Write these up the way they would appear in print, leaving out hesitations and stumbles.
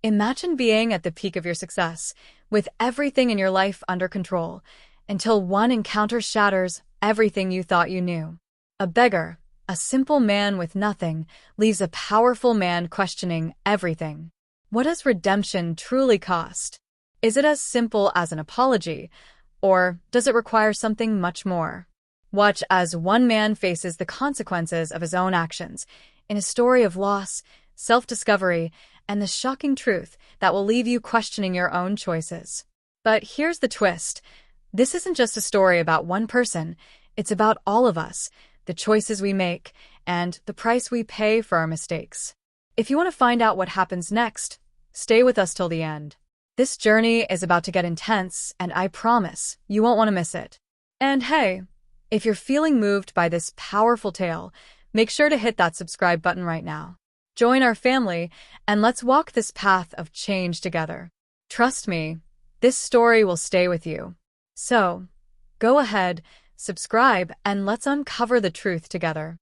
Imagine being at the peak of your success, with everything in your life under control, until one encounter shatters everything you thought you knew. A beggar, a simple man with nothing, leaves a powerful man questioning everything. What does redemption truly cost? Is it as simple as an apology, or does it require something much more? Watch as one man faces the consequences of his own actions, in a story of loss, self-discovery, and the shocking truth that will leave you questioning your own choices. But here's the twist. This isn't just a story about one person, it's about all of us, the choices we make, and the price we pay for our mistakes. If you want to find out what happens next, stay with us till the end. This journey is about to get intense, and I promise you won't want to miss it. And hey, if you're feeling moved by this powerful tale, make sure to hit that subscribe button right now. Join our family, and let's walk this path of change together. Trust me, this story will stay with you. So, go ahead, subscribe, and let's uncover the truth together.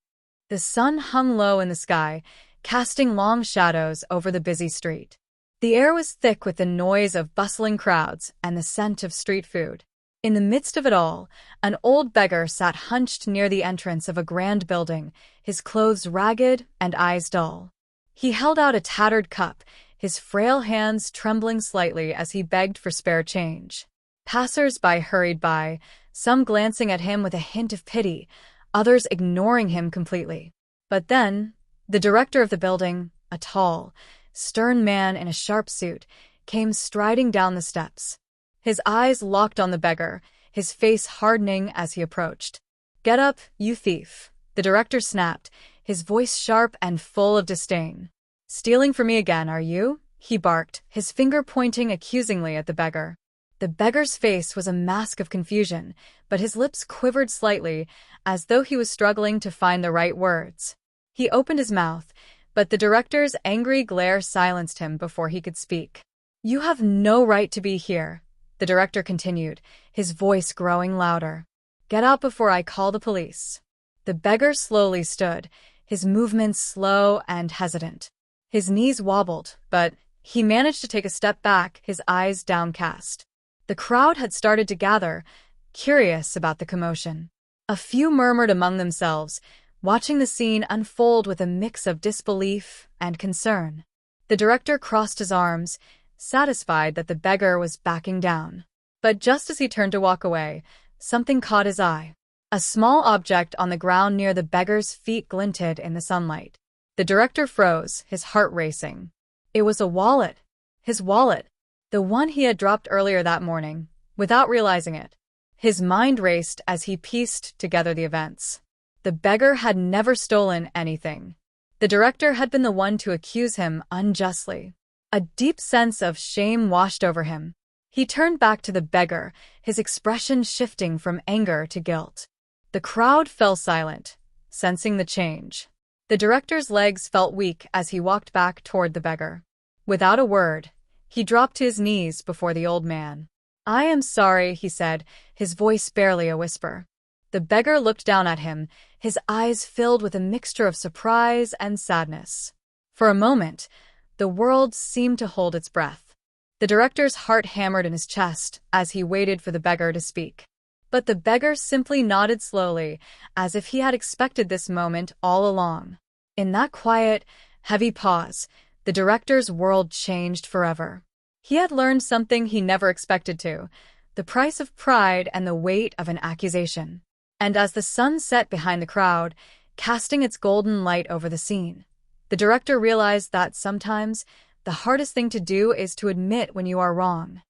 The sun hung low in the sky, casting long shadows over the busy street. The air was thick with the noise of bustling crowds and the scent of street food. In the midst of it all, an old beggar sat hunched near the entrance of a grand building, his clothes ragged and eyes dull. He held out a tattered cup, his frail hands trembling slightly as he begged for spare change. Passers-by hurried by, some glancing at him with a hint of pity, others ignoring him completely. But then, the director of the building, a tall, stern man in a sharp suit, came striding down the steps. His eyes locked on the beggar, his face hardening as he approached. "Get up, you thief," the director snapped, his voice sharp and full of disdain. "Stealing from me again, are you?" he barked, his finger pointing accusingly at the beggar. The beggar's face was a mask of confusion, but his lips quivered slightly, as though he was struggling to find the right words. He opened his mouth, but the director's angry glare silenced him before he could speak. "You have no right to be here," the director continued, his voice growing louder. "Get out before I call the police." The beggar slowly stood, his movements slow and hesitant. His knees wobbled, but he managed to take a step back, his eyes downcast. The crowd had started to gather, curious about the commotion. A few murmured among themselves, watching the scene unfold with a mix of disbelief and concern. The director crossed his arms, satisfied that the beggar was backing down. But just as he turned to walk away, something caught his eye. A small object on the ground near the beggar's feet glinted in the sunlight. The director froze, his heart racing. It was a wallet. His wallet. The one he had dropped earlier that morning, without realizing it. His mind raced as he pieced together the events. The beggar had never stolen anything. The director had been the one to accuse him unjustly. A deep sense of shame washed over him. He turned back to the beggar, his expression shifting from anger to guilt. The crowd fell silent, sensing the change. The director's legs felt weak as he walked back toward the beggar. Without a word, he dropped to his knees before the old man. "I am sorry," he said, his voice barely a whisper. The beggar looked down at him, his eyes filled with a mixture of surprise and sadness. For a moment, the world seemed to hold its breath. The director's heart hammered in his chest as he waited for the beggar to speak. But the beggar simply nodded slowly, as if he had expected this moment all along. In that quiet, heavy pause, the director's world changed forever. He had learned something he never expected to, the price of pride and the weight of an accusation. And as the sun set behind the crowd, casting its golden light over the scene, the director realized that sometimes the hardest thing to do is to admit when you are wrong.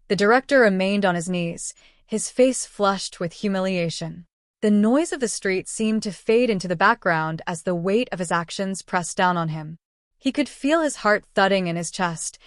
The director remained on his knees, his face flushed with humiliation. The noise of the street seemed to fade into the background as the weight of his actions pressed down on him. He could feel his heart thudding in his chest,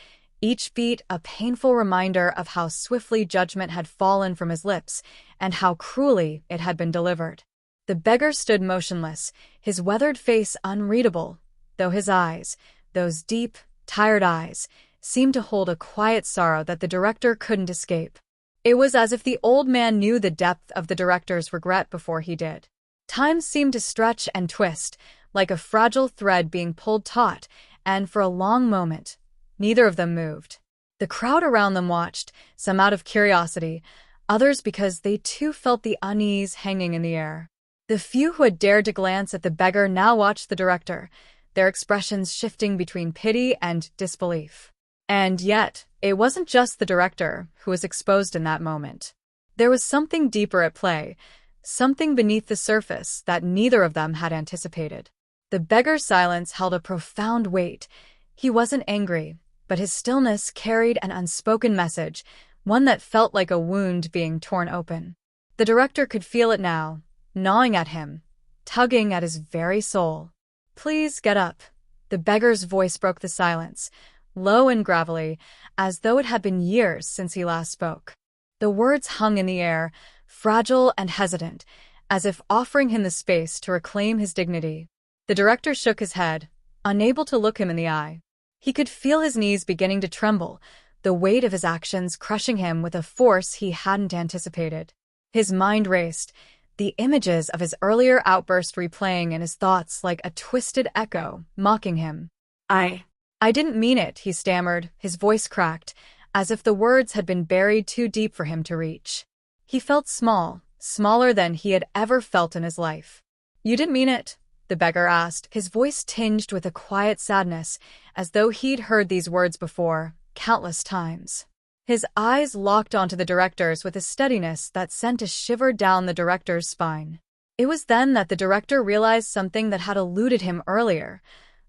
each beat a painful reminder of how swiftly judgment had fallen from his lips and how cruelly it had been delivered. The beggar stood motionless, his weathered face unreadable, though his eyes, those deep, tired eyes, seemed to hold a quiet sorrow that the director couldn't escape. It was as if the old man knew the depth of the director's regret before he did. Time seemed to stretch and twist, like a fragile thread being pulled taut, and for a long moment, Neither of them moved. The crowd around them watched, some out of curiosity, others because they too felt the unease hanging in the air. The few who had dared to glance at the beggar now watched the director, their expressions shifting between pity and disbelief. And yet, it wasn't just the director who was exposed in that moment. There was something deeper at play, something beneath the surface that neither of them had anticipated. The beggar's silence held a profound weight. He wasn't angry, but his stillness carried an unspoken message, one that felt like a wound being torn open. The director could feel it now, gnawing at him, tugging at his very soul. "Please get up." The beggar's voice broke the silence, low and gravelly, as though it had been years since he last spoke. The words hung in the air, fragile and hesitant, as if offering him the space to reclaim his dignity. The director shook his head, unable to look him in the eye. He could feel his knees beginning to tremble, the weight of his actions crushing him with a force he hadn't anticipated. His mind raced, the images of his earlier outburst replaying in his thoughts like a twisted echo, mocking him. I didn't mean it," he stammered, his voice cracked, as if the words had been buried too deep for him to reach. He felt small, smaller than he had ever felt in his life. "You didn't mean it?" the beggar asked, his voice tinged with a quiet sadness, as though he'd heard these words before, countless times. His eyes locked onto the director's with a steadiness that sent a shiver down the director's spine. It was then that the director realized something that had eluded him earlier.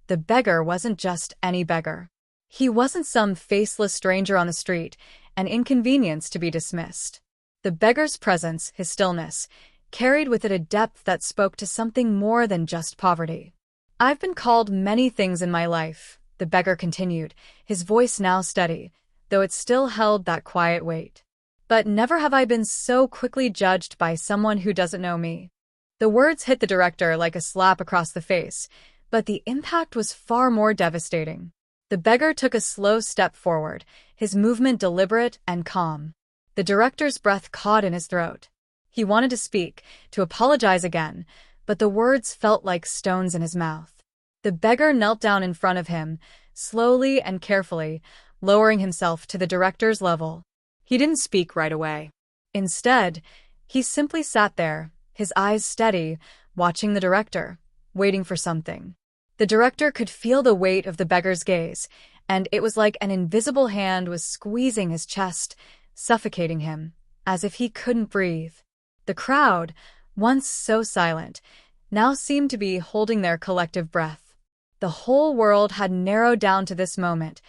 The beggar wasn't just any beggar. He wasn't some faceless stranger on the street, an inconvenience to be dismissed. The beggar's presence, his stillness, carried with it a depth that spoke to something more than just poverty. "I've been called many things in my life," the beggar continued, his voice now steady, though it still held that quiet weight. "But never have I been so quickly judged by someone who doesn't know me." The words hit the director like a slap across the face, but the impact was far more devastating. The beggar took a slow step forward, his movement deliberate and calm. The director's breath caught in his throat. He wanted to speak, to apologize again, but the words felt like stones in his mouth. The beggar knelt down in front of him, slowly and carefully, lowering himself to the director's level. He didn't speak right away. Instead, he simply sat there, his eyes steady, watching the director, waiting for something. The director could feel the weight of the beggar's gaze, and it was like an invisible hand was squeezing his chest, suffocating him, as if he couldn't breathe. The crowd, once so silent, now seemed to be holding their collective breath. The whole world had narrowed down to this moment,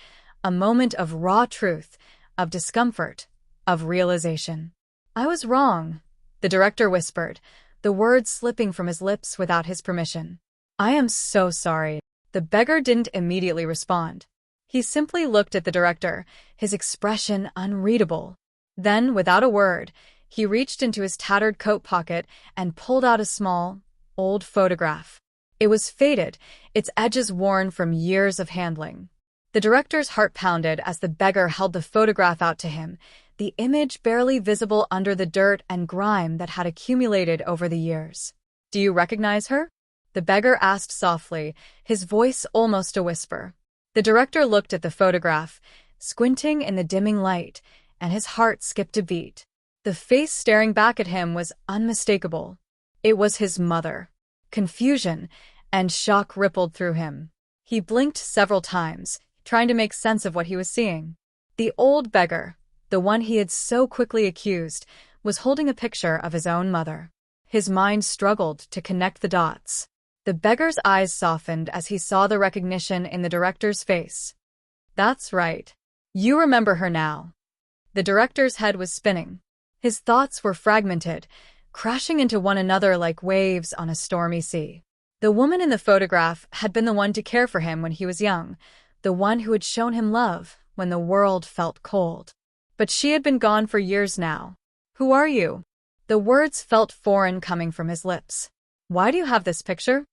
a moment of raw truth, of discomfort, of realization. "I was wrong," the director whispered, the words slipping from his lips without his permission. "I am so sorry." The beggar didn't immediately respond. He simply looked at the director, his expression unreadable. Then, without a word, he reached into his tattered coat pocket and pulled out a small, old photograph. It was faded, its edges worn from years of handling. The director's heart pounded as the beggar held the photograph out to him, the image barely visible under the dirt and grime that had accumulated over the years. "Do you recognize her?" the beggar asked softly, his voice almost a whisper. The director looked at the photograph, squinting in the dimming light, and his heart skipped a beat. The face staring back at him was unmistakable. It was his mother. Confusion and shock rippled through him. He blinked several times, trying to make sense of what he was seeing. The old beggar, the one he had so quickly accused, was holding a picture of his own mother. His mind struggled to connect the dots. The beggar's eyes softened as he saw the recognition in the director's face. "That's right. You remember her now." The director's head was spinning. His thoughts were fragmented, crashing into one another like waves on a stormy sea. The woman in the photograph had been the one to care for him when he was young, the one who had shown him love when the world felt cold. But she had been gone for years now. "Who are you?" The words felt foreign coming from his lips. "Why do you have this picture?"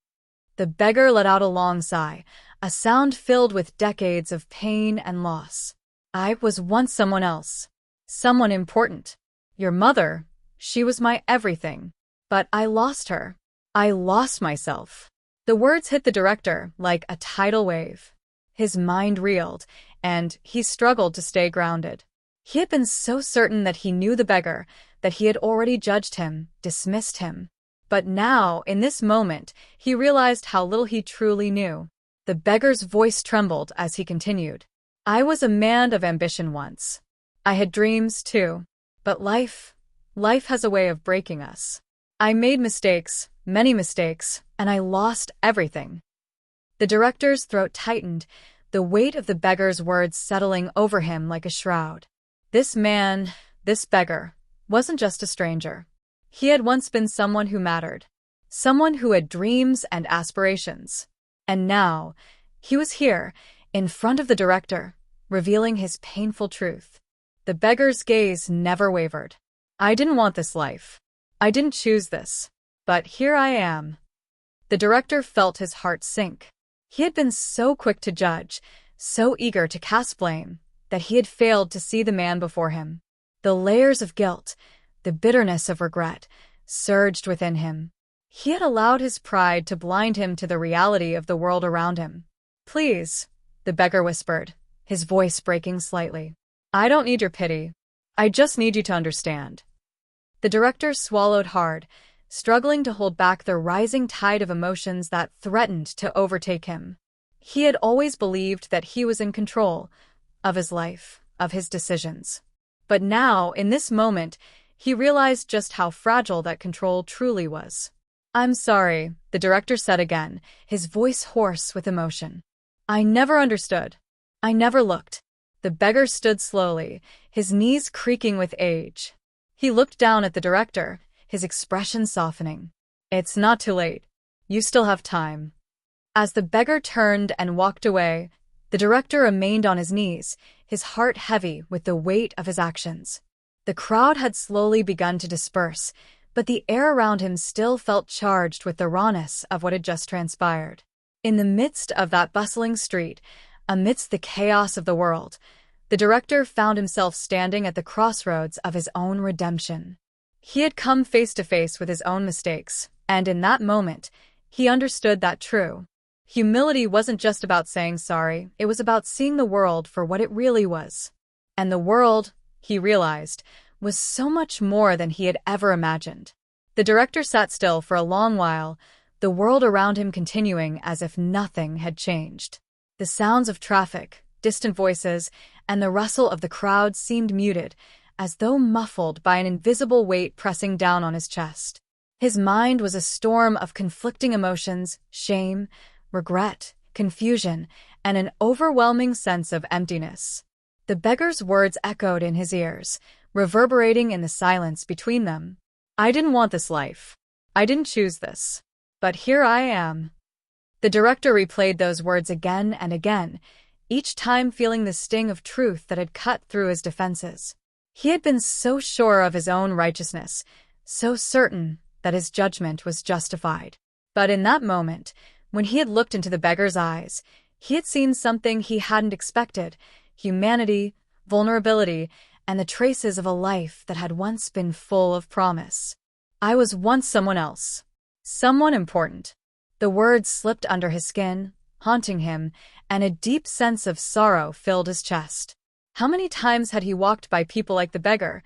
The beggar let out a long sigh, a sound filled with decades of pain and loss. "I was once someone else. Someone important. Your mother, she was my everything. But I lost her. I lost myself." The words hit the director like a tidal wave. His mind reeled, and he struggled to stay grounded. He had been so certain that he knew the beggar, that he had already judged him, dismissed him. But now, in this moment, he realized how little he truly knew. The beggar's voice trembled as he continued. I was a man of ambition once. I had dreams, too. But life has a way of breaking us. I made mistakes, many mistakes, and I lost everything. The director's throat tightened, the weight of the beggar's words settling over him like a shroud. This man, this beggar, wasn't just a stranger. He had once been someone who mattered, someone who had dreams and aspirations. And now, he was here, in front of the director, revealing his painful truth. The beggar's gaze never wavered. I didn't want this life. I didn't choose this. But here I am. The director felt his heart sink. He had been so quick to judge, so eager to cast blame, that he had failed to see the man before him. The layers of guilt, the bitterness of regret, surged within him. He had allowed his pride to blind him to the reality of the world around him. Please, the beggar whispered, his voice breaking slightly. I don't need your pity. I just need you to understand. The director swallowed hard, struggling to hold back the rising tide of emotions that threatened to overtake him. He had always believed that he was in control of his life, of his decisions. But now, in this moment, he realized just how fragile that control truly was. I'm sorry, the director said again, his voice hoarse with emotion. I never understood. I never looked. The beggar stood slowly, his knees creaking with age. He looked down at the director, his expression softening. It's not too late. You still have time. As the beggar turned and walked away, the director remained on his knees, his heart heavy with the weight of his actions. The crowd had slowly begun to disperse, but the air around him still felt charged with the rawness of what had just transpired. In the midst of that bustling street, amidst the chaos of the world, the director found himself standing at the crossroads of his own redemption. He had come face to face with his own mistakes, and in that moment, he understood that true humility wasn't just about saying sorry, it was about seeing the world for what it really was. And the world, he realized, was so much more than he had ever imagined. The director sat still for a long while, the world around him continuing as if nothing had changed. The sounds of traffic, distant voices, and the rustle of the crowd seemed muted, as though muffled by an invisible weight pressing down on his chest. His mind was a storm of conflicting emotions, shame, regret, confusion, and an overwhelming sense of emptiness. The beggar's words echoed in his ears, reverberating in the silence between them. I didn't want this life. I didn't choose this. But here I am. The director replayed those words again and again, each time feeling the sting of truth that had cut through his defenses. He had been so sure of his own righteousness, so certain that his judgment was justified. But in that moment, when he had looked into the beggar's eyes, he had seen something he hadn't expected: humanity, vulnerability, and the traces of a life that had once been full of promise. I was once someone else. Someone important. The words slipped under his skin, haunting him, and a deep sense of sorrow filled his chest. How many times had he walked by people like the beggar,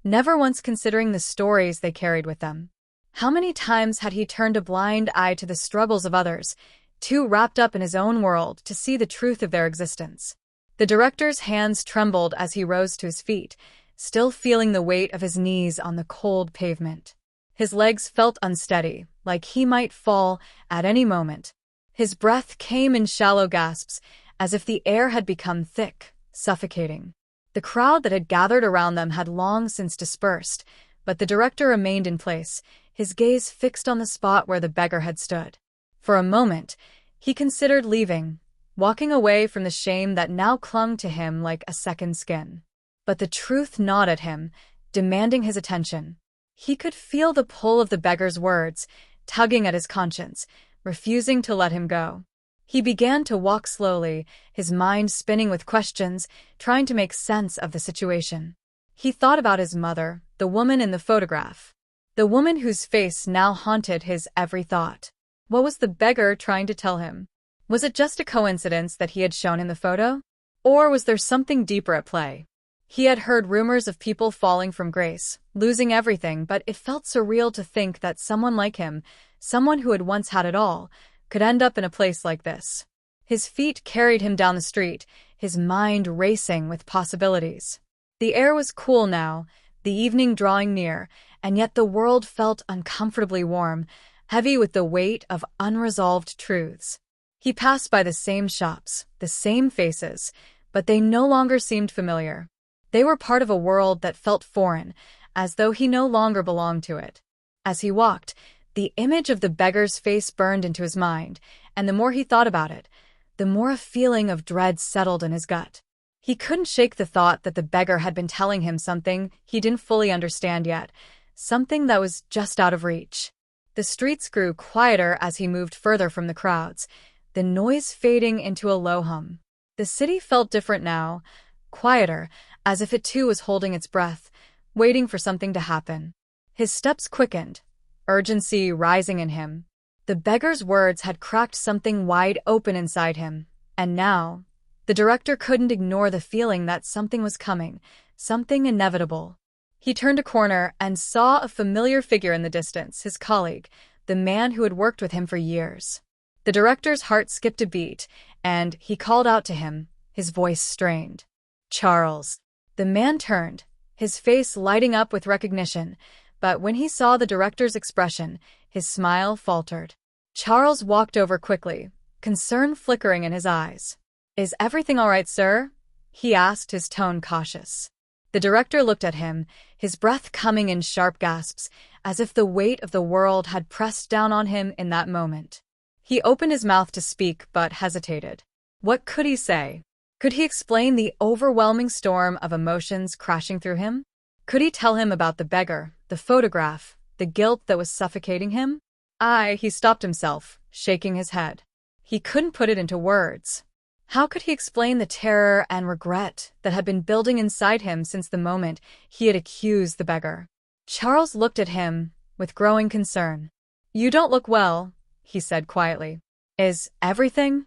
never once considering the stories they carried with them? How many times had he turned a blind eye to the struggles of others, too wrapped up in his own world to see the truth of their existence? The director's hands trembled as he rose to his feet, still feeling the weight of his knees on the cold pavement. His legs felt unsteady, like he might fall at any moment. His breath came in shallow gasps, as if the air had become thick, suffocating. The crowd that had gathered around them had long since dispersed, but the director remained in place, his gaze fixed on the spot where the beggar had stood. For a moment, he considered leaving, walking away from the shame that now clung to him like a second skin. But the truth gnawed at him, demanding his attention. He could feel the pull of the beggar's words, tugging at his conscience, refusing to let him go. He began to walk slowly, his mind spinning with questions, trying to make sense of the situation. He thought about his mother, the woman in the photograph, the woman whose face now haunted his every thought. What was the beggar trying to tell him? Was it just a coincidence that he had shown him the photo? Or was there something deeper at play? He had heard rumors of people falling from grace, losing everything, but it felt surreal to think that someone like him, someone who had once had it all, could end up in a place like this. His feet carried him down the street, his mind racing with possibilities. The air was cool now, the evening drawing near, and yet the world felt uncomfortably warm, heavy with the weight of unresolved truths. He passed by the same shops, the same faces, but they no longer seemed familiar. They were part of a world that felt foreign, as though he no longer belonged to it. As he walked, the image of the beggar's face burned into his mind, and the more he thought about it, the more a feeling of dread settled in his gut. He couldn't shake the thought that the beggar had been telling him something he didn't fully understand yet, something that was just out of reach. The streets grew quieter as he moved further from the crowds, the noise fading into a low hum. The city felt different now, quieter, as if it too was holding its breath, waiting for something to happen. His steps quickened, urgency rising in him. The beggar's words had cracked something wide open inside him, and now, the director couldn't ignore the feeling that something was coming, something inevitable. He turned a corner and saw a familiar figure in the distance, his colleague, the man who had worked with him for years. The director's heart skipped a beat, and he called out to him, his voice strained. "Charles." The man turned, his face lighting up with recognition, but when he saw the director's expression, his smile faltered. Charles walked over quickly, concern flickering in his eyes. "Is everything all right, sir?" he asked, his tone cautious. The director looked at him, his breath coming in sharp gasps, as if the weight of the world had pressed down on him in that moment. He opened his mouth to speak, but hesitated. What could he say? Could he explain the overwhelming storm of emotions crashing through him? Could he tell him about the beggar, the photograph, the guilt that was suffocating him? He stopped himself, shaking his head. He couldn't put it into words. How could he explain the terror and regret that had been building inside him since the moment he had accused the beggar? Charles looked at him with growing concern. "You don't look well," he said quietly. "Is everything?"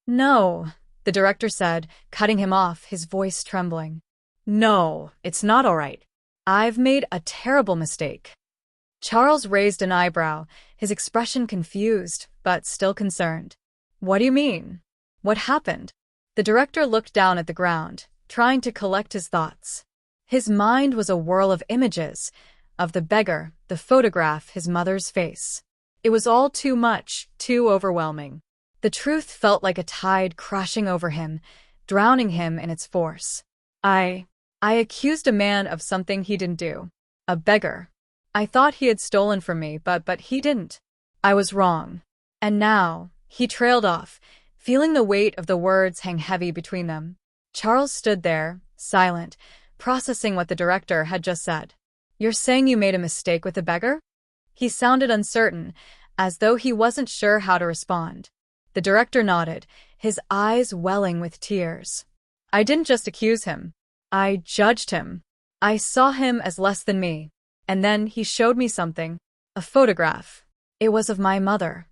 "No," the director said, cutting him off, his voice trembling. "No, it's not all right. I've made a terrible mistake." Charles raised an eyebrow, his expression confused, but still concerned. "What do you mean? What happened?" The director looked down at the ground, trying to collect his thoughts. His mind was a whirl of images, of the beggar, the photograph, his mother's face. It was all too much, too overwhelming. The truth felt like a tide crashing over him, drowning him in its force. I accused a man of something he didn't do. A beggar. I thought he had stolen from me, but he didn't. I was wrong. And now, he trailed off, feeling the weight of the words hang heavy between them. Charles stood there, silent, processing what the director had just said. "You're saying you made a mistake with the beggar?" He sounded uncertain, as though he wasn't sure how to respond. The director nodded, his eyes welling with tears. "I didn't just accuse him. I judged him. I saw him as less than me. And then he showed me something. A photograph. It was of my mother."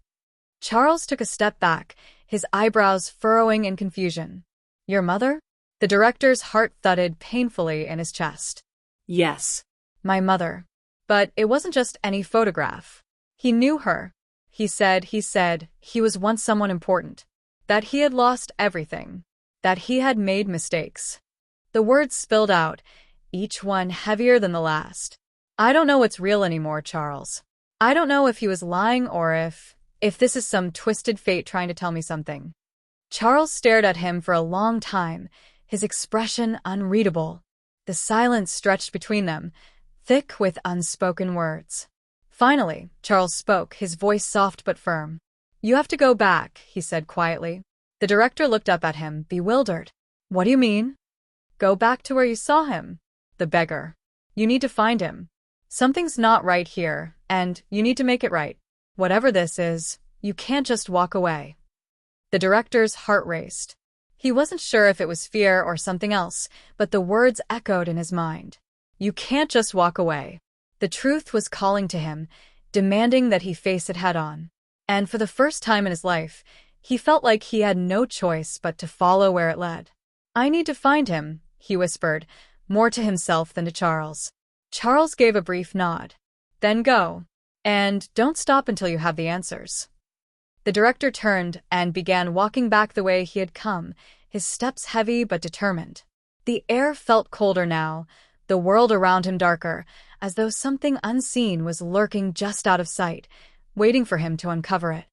Charles took a step back, his eyebrows furrowing in confusion. "Your mother?" The director's heart thudded painfully in his chest. "Yes. My mother. But it wasn't just any photograph. He knew her. He said he was once someone important. That he had lost everything. That he had made mistakes." The words spilled out, each one heavier than the last. "I don't know what's real anymore, Charles. I don't know if he was lying or if this is some twisted fate trying to tell me something." Charles stared at him for a long time, his expression unreadable. The silence stretched between them, thick with unspoken words. Finally, Charles spoke, his voice soft but firm. "You have to go back," he said quietly. The director looked up at him, bewildered. "What do you mean?" "Go back to where you saw him. The beggar. You need to find him. Something's not right here, and you need to make it right. Whatever this is, you can't just walk away." The director's heart raced. He wasn't sure if it was fear or something else, but the words echoed in his mind. You can't just walk away. The truth was calling to him, demanding that he face it head-on. And for the first time in his life, He felt like he had no choice but to follow where it led. "I need to find him," he whispered, more to himself than to Charles. Charles gave a brief nod. "Then go. And don't stop until you have the answers." The director turned and began walking back the way he had come, his steps heavy but determined. The air felt colder now, the world around him darker, as though something unseen was lurking just out of sight, waiting for him to uncover it.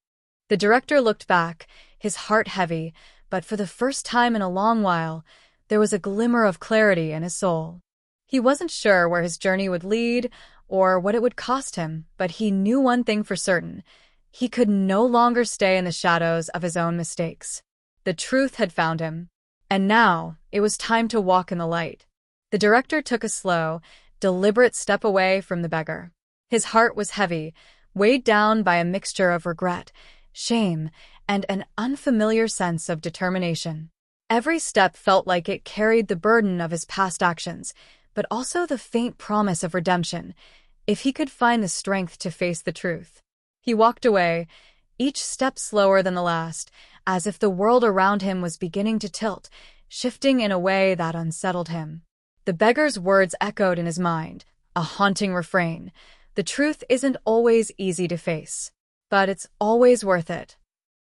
The director looked back, his heart heavy, but for the first time in a long while, there was a glimmer of clarity in his soul. He wasn't sure where his journey would lead or what it would cost him, but he knew one thing for certain. He could no longer stay in the shadows of his own mistakes. The truth had found him, and now it was time to walk in the light. The director took a slow, deliberate step away from the beggar. His heart was heavy, weighed down by a mixture of regret, shame, and an unfamiliar sense of determination. Every step felt like it carried the burden of his past actions, but also the faint promise of redemption, if he could find the strength to face the truth. He walked away, each step slower than the last, as if the world around him was beginning to tilt, shifting in a way that unsettled him. The beggar's words echoed in his mind, a haunting refrain. The truth isn't always easy to face, but it's always worth it.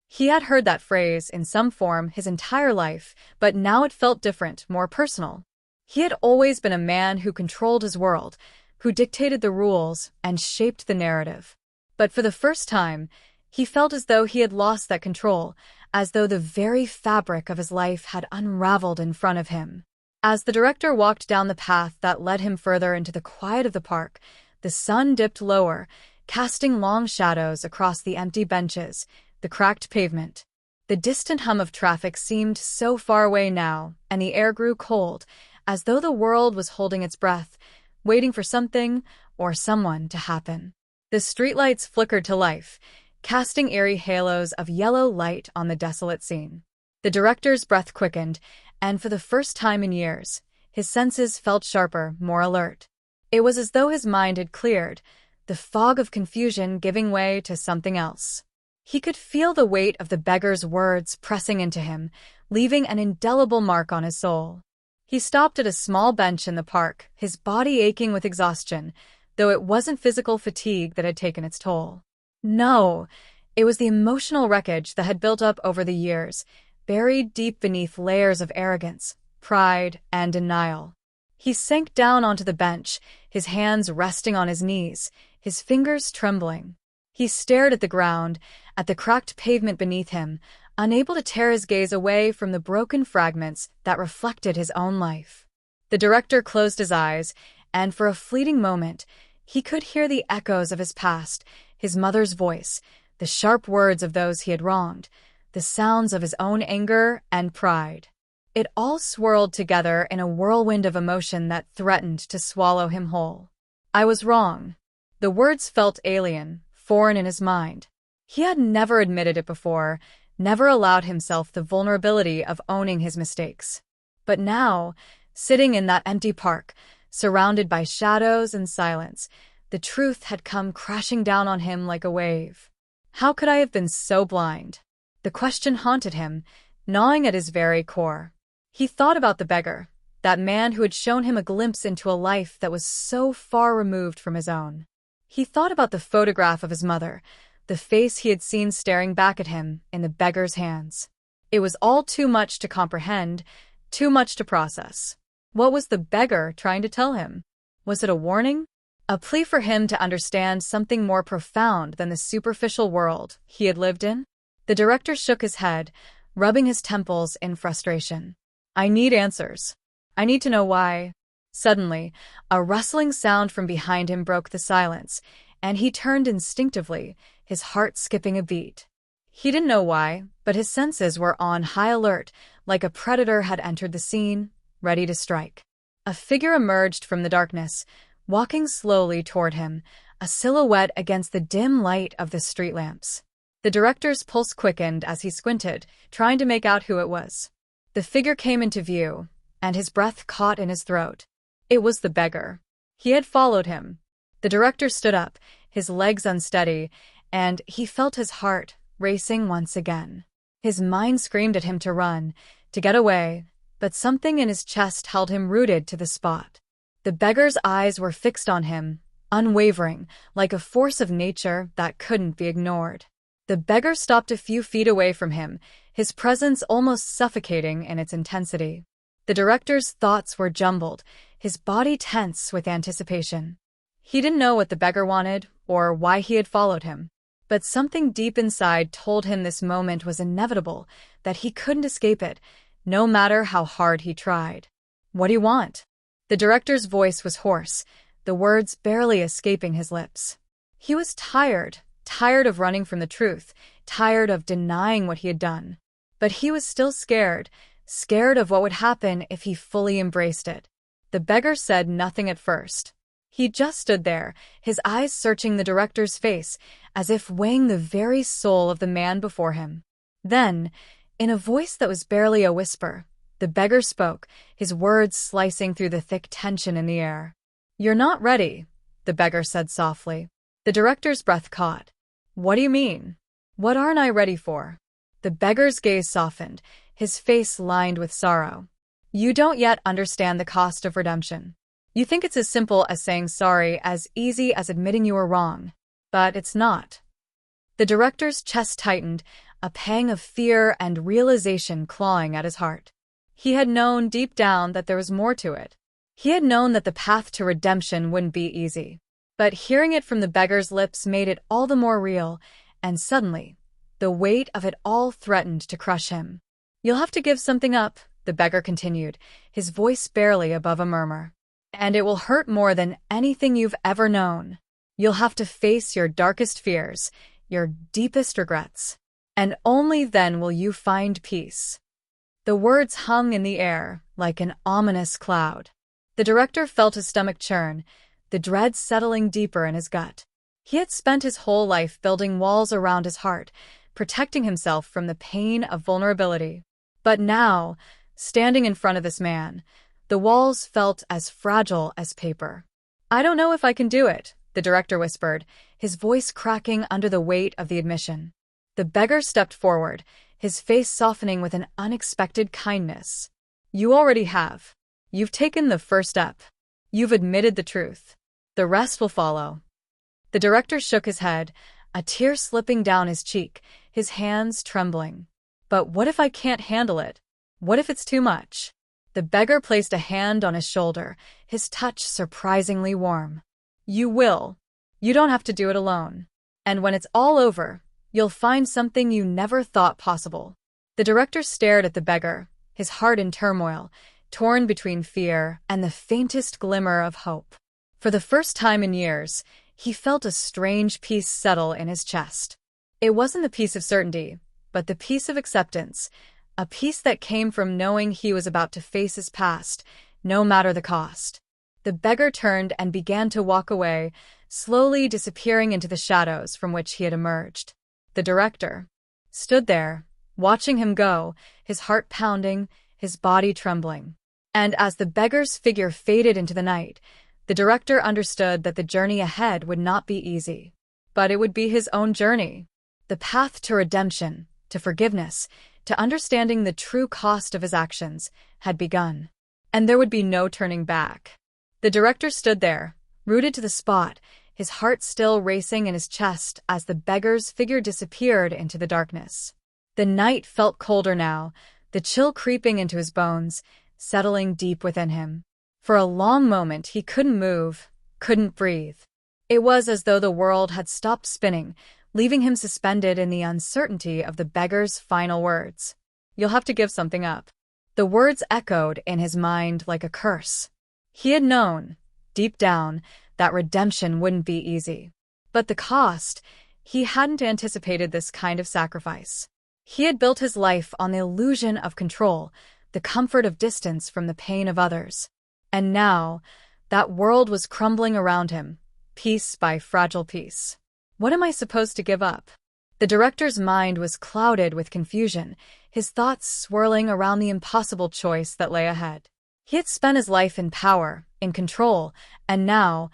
He had heard that phrase in some form his entire life, but now it felt different, more personal. He had always been a man who controlled his world, who dictated the rules and shaped the narrative. But for the first time, he felt as though he had lost that control, as though the very fabric of his life had unraveled in front of him. As the director walked down the path that led him further into the quiet of the park, the sun dipped lower, casting long shadows across the empty benches, the cracked pavement. The distant hum of traffic seemed so far away now, and the air grew cold, as though the world was holding its breath, waiting for something or someone to happen. The streetlights flickered to life, casting eerie halos of yellow light on the desolate scene. The director's breath quickened, and for the first time in years, his senses felt sharper, more alert. It was as though his mind had cleared, the fog of confusion giving way to something else. He could feel the weight of the beggar's words pressing into him, leaving an indelible mark on his soul. He stopped at a small bench in the park, his body aching with exhaustion, though it wasn't physical fatigue that had taken its toll. No, it was the emotional wreckage that had built up over the years, buried deep beneath layers of arrogance, pride, and denial. He sank down onto the bench, his hands resting on his knees, his fingers trembling. He stared at the ground, at the cracked pavement beneath him, unable to tear his gaze away from the broken fragments that reflected his own life. The director closed his eyes, and for a fleeting moment, he could hear the echoes of his past, his mother's voice, the sharp words of those he had wronged, the sounds of his own anger and pride. It all swirled together in a whirlwind of emotion that threatened to swallow him whole. "I was wrong." The words felt alien, foreign in his mind. He had never admitted it before, never allowed himself the vulnerability of owning his mistakes. But now, sitting in that empty park, surrounded by shadows and silence, the truth had come crashing down on him like a wave. How could I have been so blind? The question haunted him, gnawing at his very core. He thought about the beggar, that man who had shown him a glimpse into a life that was so far removed from his own. He thought about the photograph of his mother, the face he had seen staring back at him in the beggar's hands. It was all too much to comprehend, too much to process. What was the beggar trying to tell him? Was it a warning? A plea for him to understand something more profound than the superficial world he had lived in? The director shook his head, rubbing his temples in frustration. "I need answers. I need to know why." Suddenly, a rustling sound from behind him broke the silence, and he turned instinctively, his heart skipping a beat. He didn't know why, but his senses were on high alert, like a predator had entered the scene, ready to strike. A figure emerged from the darkness, walking slowly toward him, a silhouette against the dim light of the street lamps. The director's pulse quickened as he squinted, trying to make out who it was. The figure came into view, and his breath caught in his throat. It was the beggar. He had followed him. The director stood up, his legs unsteady, and he felt his heart racing once again. His mind screamed at him to run, to get away, but something in his chest held him rooted to the spot. The beggar's eyes were fixed on him, unwavering, like a force of nature that couldn't be ignored. The beggar stopped a few feet away from him, his presence almost suffocating in its intensity. The director's thoughts were jumbled, his body tense with anticipation. He didn't know what the beggar wanted or why he had followed him, but something deep inside told him this moment was inevitable, that he couldn't escape it, no matter how hard he tried. "What do you want?" The director's voice was hoarse, the words barely escaping his lips. He was tired of running from the truth, tired of denying what he had done. But he was still scared of what would happen if he fully embraced it. The beggar said nothing at first. He just stood there, his eyes searching the director's face, as if weighing the very soul of the man before him. Then, in a voice that was barely a whisper, the beggar spoke, his words slicing through the thick tension in the air. "You're not ready," the beggar said softly. The director's breath caught. "What do you mean? What aren't I ready for?" The beggar's gaze softened, his face lined with sorrow. "You don't yet understand the cost of redemption. You think it's as simple as saying sorry, as easy as admitting you were wrong. But it's not." The director's chest tightened, a pang of fear and realization clawing at his heart. He had known deep down that there was more to it. He had known that the path to redemption wouldn't be easy. But hearing it from the beggar's lips made it all the more real, and suddenly, the weight of it all threatened to crush him. "You'll have to give something up," the beggar continued, his voice barely above a murmur. "And it will hurt more than anything you've ever known. You'll have to face your darkest fears, your deepest regrets. And only then will you find peace." The words hung in the air, like an ominous cloud. The director felt his stomach churn, the dread settling deeper in his gut. He had spent his whole life building walls around his heart, protecting himself from the pain of vulnerability. But now, standing in front of this man, the walls felt as fragile as paper. "I don't know if I can do it," the director whispered, his voice cracking under the weight of the admission. The beggar stepped forward, his face softening with an unexpected kindness. "You already have. You've taken the first step. You've admitted the truth. The rest will follow." The director shook his head, a tear slipping down his cheek, his hands trembling. "But what if I can't handle it? What if it's too much?" The beggar placed a hand on his shoulder, his touch surprisingly warm. "You will. You don't have to do it alone. And when it's all over, you'll find something you never thought possible." The director stared at the beggar, his heart in turmoil, torn between fear and the faintest glimmer of hope. For the first time in years, he felt a strange peace settle in his chest. It wasn't the peace of certainty, but the peace of acceptance, a peace that came from knowing he was about to face his past, no matter the cost. The beggar turned and began to walk away, slowly disappearing into the shadows from which he had emerged. The director stood there, watching him go, his heart pounding, his body trembling. And as the beggar's figure faded into the night, the director understood that the journey ahead would not be easy. But it would be his own journey. The path to redemption, to forgiveness, to understanding the true cost of his actions, had begun. And there would be no turning back. The director stood there, rooted to the spot, his heart still racing in his chest as the beggar's figure disappeared into the darkness. The night felt colder now, the chill creeping into his bones, settling deep within him. For a long moment he couldn't move, couldn't breathe. It was as though the world had stopped spinning, leaving him suspended in the uncertainty of the beggar's final words. "You'll have to give something up." The words echoed in his mind like a curse. He had known, deep down, that redemption wouldn't be easy. But the cost, he hadn't anticipated this kind of sacrifice. He had built his life on the illusion of control, the comfort of distance from the pain of others. And now, that world was crumbling around him, piece by fragile piece. What am I supposed to give up? The director's mind was clouded with confusion, his thoughts swirling around the impossible choice that lay ahead. He had spent his life in power, in control, and now,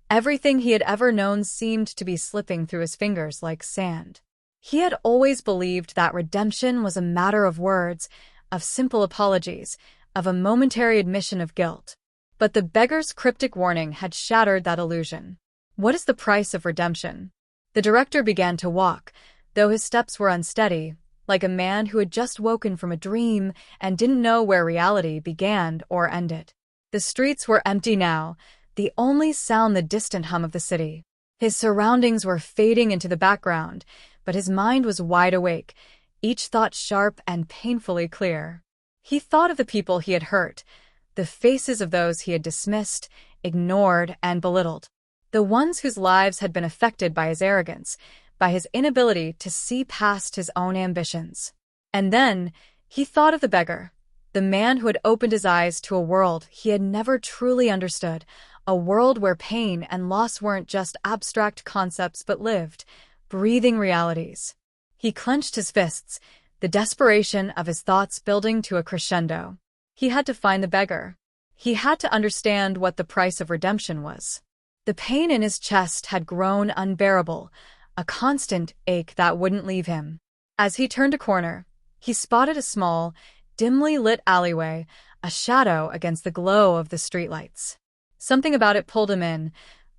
everything he had ever known seemed to be slipping through his fingers like sand. He had always believed that redemption was a matter of words, of simple apologies, of a momentary admission of guilt. But the beggar's cryptic warning had shattered that illusion. What is the price of redemption? The director began to walk, though his steps were unsteady, like a man who had just woken from a dream and didn't know where reality began or ended. The streets were empty now, the only sound the distant hum of the city. His surroundings were fading into the background, but his mind was wide awake, each thought sharp and painfully clear. He thought of the people he had hurt, the faces of those he had dismissed, ignored, and belittled. The ones whose lives had been affected by his arrogance, by his inability to see past his own ambitions. And then he thought of the beggar, the man who had opened his eyes to a world he had never truly understood, a world where pain and loss weren't just abstract concepts but lived, breathing realities. He clenched his fists, the desperation of his thoughts building to a crescendo. He had to find the beggar. He had to understand what the price of redemption was. The pain in his chest had grown unbearable, a constant ache that wouldn't leave him. As he turned a corner, he spotted a small, dimly lit alleyway, a shadow against the glow of the streetlights. Something about it pulled him in,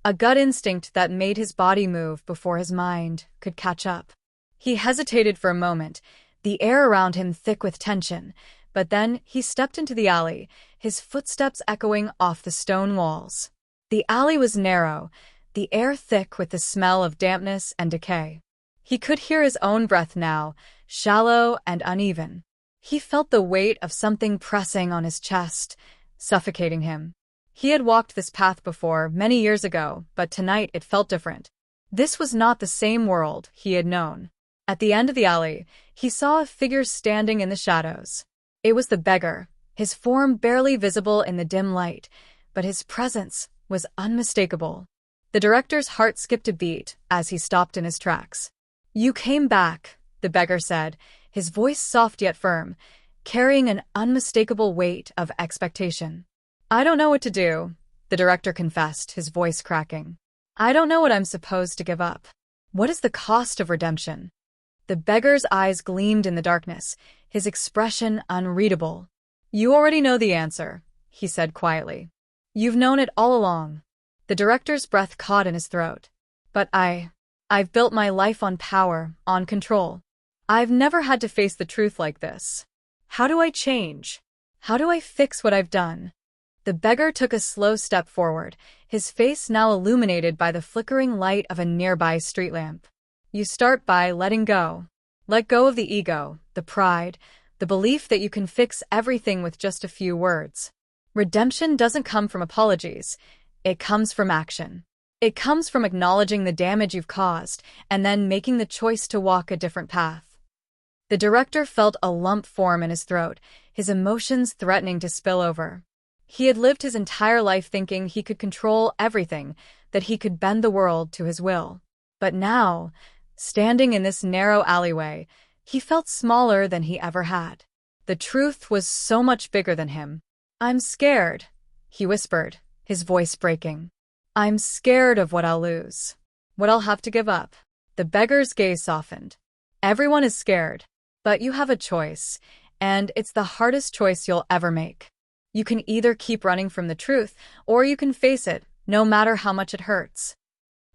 a gut instinct that made his body move before his mind could catch up. He hesitated for a moment, the air around him thick with tension, but then he stepped into the alley, his footsteps echoing off the stone walls. The alley was narrow, the air thick with the smell of dampness and decay. He could hear his own breath now, shallow and uneven. He felt the weight of something pressing on his chest, suffocating him. He had walked this path before, many years ago, but tonight it felt different. This was not the same world he had known. At the end of the alley, he saw a figure standing in the shadows. It was the beggar, his form barely visible in the dim light, but his presence was unmistakable. The director's heart skipped a beat as he stopped in his tracks. "You came back," the beggar said, his voice soft yet firm, carrying an unmistakable weight of expectation. "I don't know what to do," the director confessed, his voice cracking. "I don't know what I'm supposed to give up. What is the cost of redemption?" The beggar's eyes gleamed in the darkness, his expression unreadable. "You already know the answer," he said quietly. "You've known it all along." The director's breath caught in his throat. "But I've built my life on power, on control. I've never had to face the truth like this. How do I change? How do I fix what I've done?" The beggar took a slow step forward, his face now illuminated by the flickering light of a nearby street lamp. "You start by letting go. Let go of the ego, the pride, the belief that you can fix everything with just a few words. Redemption doesn't come from apologies. It comes from action. It comes from acknowledging the damage you've caused and then making the choice to walk a different path." The director felt a lump form in his throat, his emotions threatening to spill over. He had lived his entire life thinking he could control everything, that he could bend the world to his will. But now, standing in this narrow alleyway, he felt smaller than he ever had. The truth was so much bigger than him. "I'm scared," he whispered, his voice breaking. "I'm scared of what I'll lose, what I'll have to give up." The beggar's gaze softened. "Everyone is scared, but you have a choice, and it's the hardest choice you'll ever make. You can either keep running from the truth, or you can face it, no matter how much it hurts."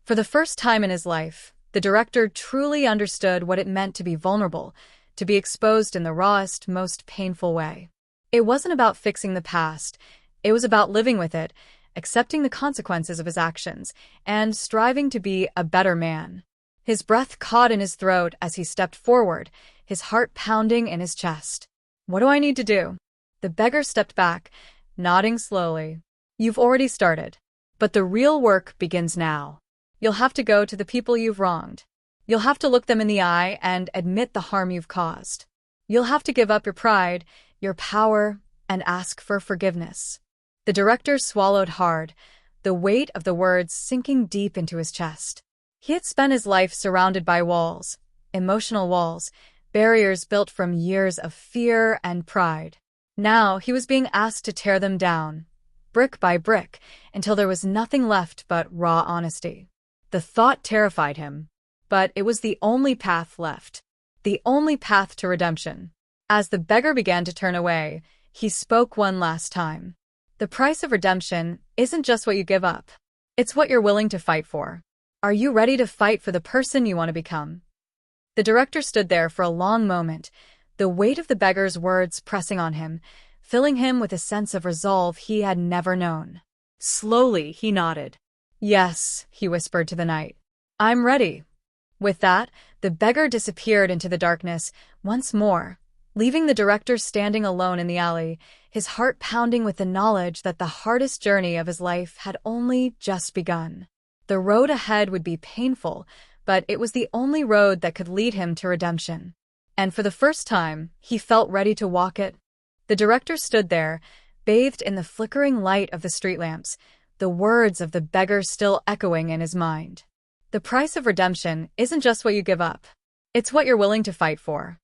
For the first time in his life, the director truly understood what it meant to be vulnerable, to be exposed in the rawest, most painful way. It wasn't about fixing the past, it was about living with it, accepting the consequences of his actions, and striving to be a better man. His breath caught in his throat as he stepped forward, his heart pounding in his chest. "What do I need to do?" The beggar stepped back, nodding slowly. "You've already started. But the real work begins now. You'll have to go to the people you've wronged. You'll have to look them in the eye and admit the harm you've caused. You'll have to give up your pride, your power, and ask for forgiveness." The director swallowed hard, the weight of the words sinking deep into his chest. He had spent his life surrounded by walls, emotional walls, barriers built from years of fear and pride. Now he was being asked to tear them down, brick by brick, until there was nothing left but raw honesty. The thought terrified him. but it was the only path left. The only path to redemption. As the beggar began to turn away, he spoke one last time. The price of redemption isn't just what you give up. It's what you're willing to fight for. Are you ready to fight for the person you want to become? The director stood there for a long moment, the weight of the beggar's words pressing on him, filling him with a sense of resolve he had never known. Slowly, he nodded. Yes, he whispered to the night. I'm ready. With that, the beggar disappeared into the darkness once more, leaving the director standing alone in the alley, his heart pounding with the knowledge that the hardest journey of his life had only just begun. The road ahead would be painful, but it was the only road that could lead him to redemption. And for the first time, he felt ready to walk it. The director stood there, bathed in the flickering light of the street lamps, the words of the beggar still echoing in his mind. The price of redemption isn't just what you give up. It's what you're willing to fight for.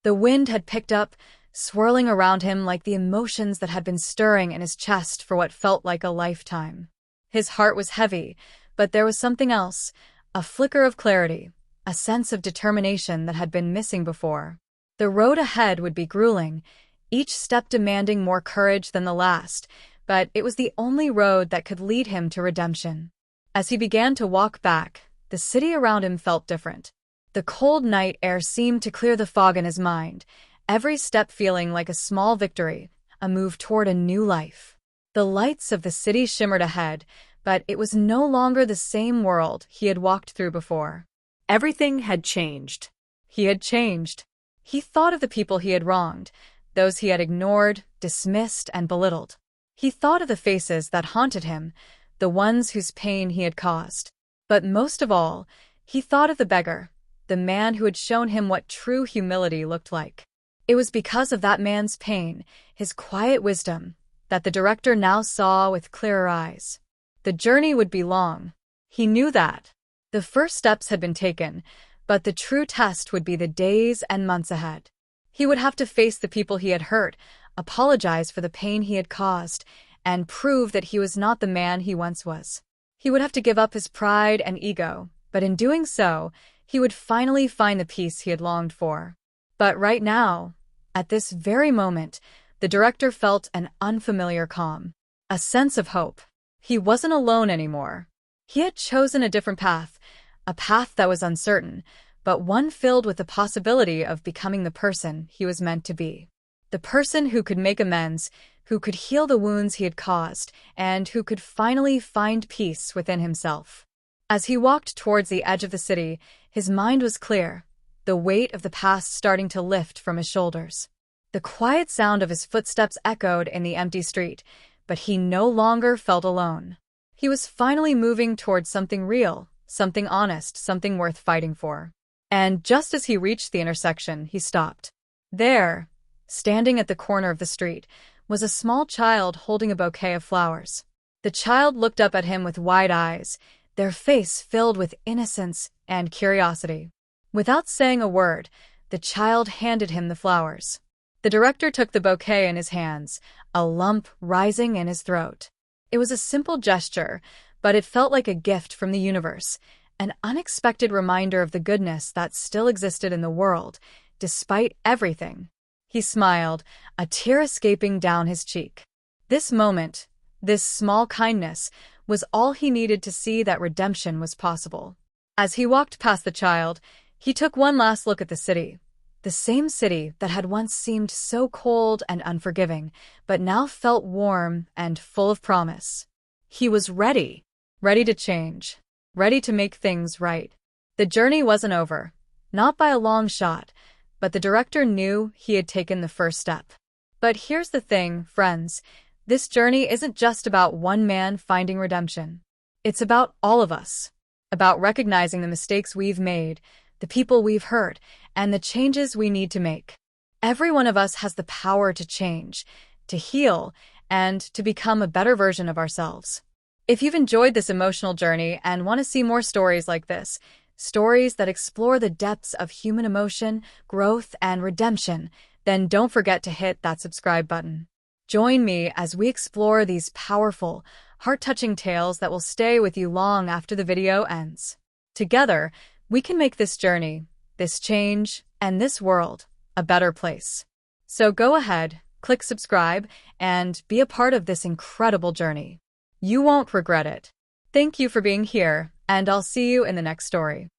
The wind had picked up, swirling around him like the emotions that had been stirring in his chest for what felt like a lifetime. His heart was heavy, but there was something else, a flicker of clarity, a sense of determination that had been missing before. The road ahead would be grueling, each step demanding more courage than the last, but it was the only road that could lead him to redemption. As he began to walk back, the city around him felt different. The cold night air seemed to clear the fog in his mind, every step feeling like a small victory, a move toward a new life. The lights of the city shimmered ahead, but it was no longer the same world he had walked through before. Everything had changed. He had changed. He thought of the people he had wronged, those he had ignored, dismissed, and belittled. He thought of the faces that haunted him, the ones whose pain he had caused. But most of all, he thought of the beggar, the man who had shown him what true humility looked like. It was because of that man's pain, his quiet wisdom, that the director now saw with clearer eyes. The journey would be long. He knew that. The first steps had been taken, but the true test would be the days and months ahead. He would have to face the people he had hurt, apologize for the pain he had caused, and prove that he was not the man he once was. He would have to give up his pride and ego, but in doing so, he would finally find the peace he had longed for. But right now, at this very moment, the director felt an unfamiliar calm, a sense of hope. He wasn't alone anymore. He had chosen a different path, a path that was uncertain, but one filled with the possibility of becoming the person he was meant to be. The person who could make amends, who could heal the wounds he had caused, and who could finally find peace within himself. As he walked towards the edge of the city, his mind was clear, the weight of the past starting to lift from his shoulders. The quiet sound of his footsteps echoed in the empty street, but he no longer felt alone. He was finally moving towards something real, something honest, something worth fighting for. And just as he reached the intersection, he stopped. There, standing at the corner of the street, was a small child holding a bouquet of flowers. The child looked up at him with wide eyes, their face filled with innocence and curiosity. Without saying a word, the child handed him the flowers. The director took the bouquet in his hands, a lump rising in his throat. It was a simple gesture, but it felt like a gift from the universe, an unexpected reminder of the goodness that still existed in the world, despite everything. He smiled, a tear escaping down his cheek. This moment, this small kindness, was all he needed to see that redemption was possible. As he walked past the child, he took one last look at the city. The same city that had once seemed so cold and unforgiving, but now felt warm and full of promise. He was ready to change, ready to make things right. The journey wasn't over, not by a long shot, but the director knew he had taken the first step. But here's the thing, friends, this journey isn't just about one man finding redemption. It's about all of us, about recognizing the mistakes we've made, the people we've hurt, and the changes we need to make. Every one of us has the power to change, to heal, and to become a better version of ourselves. If you've enjoyed this emotional journey and want to see more stories like this, stories that explore the depths of human emotion, growth, and redemption, then don't forget to hit that subscribe button. Join me as we explore these powerful, heart-touching tales that will stay with you long after the video ends. Together, We can make this journey, this change, and this world a better place. So go ahead, click subscribe, and be a part of this incredible journey. You won't regret it. Thank you for being here, and I'll see you in the next story.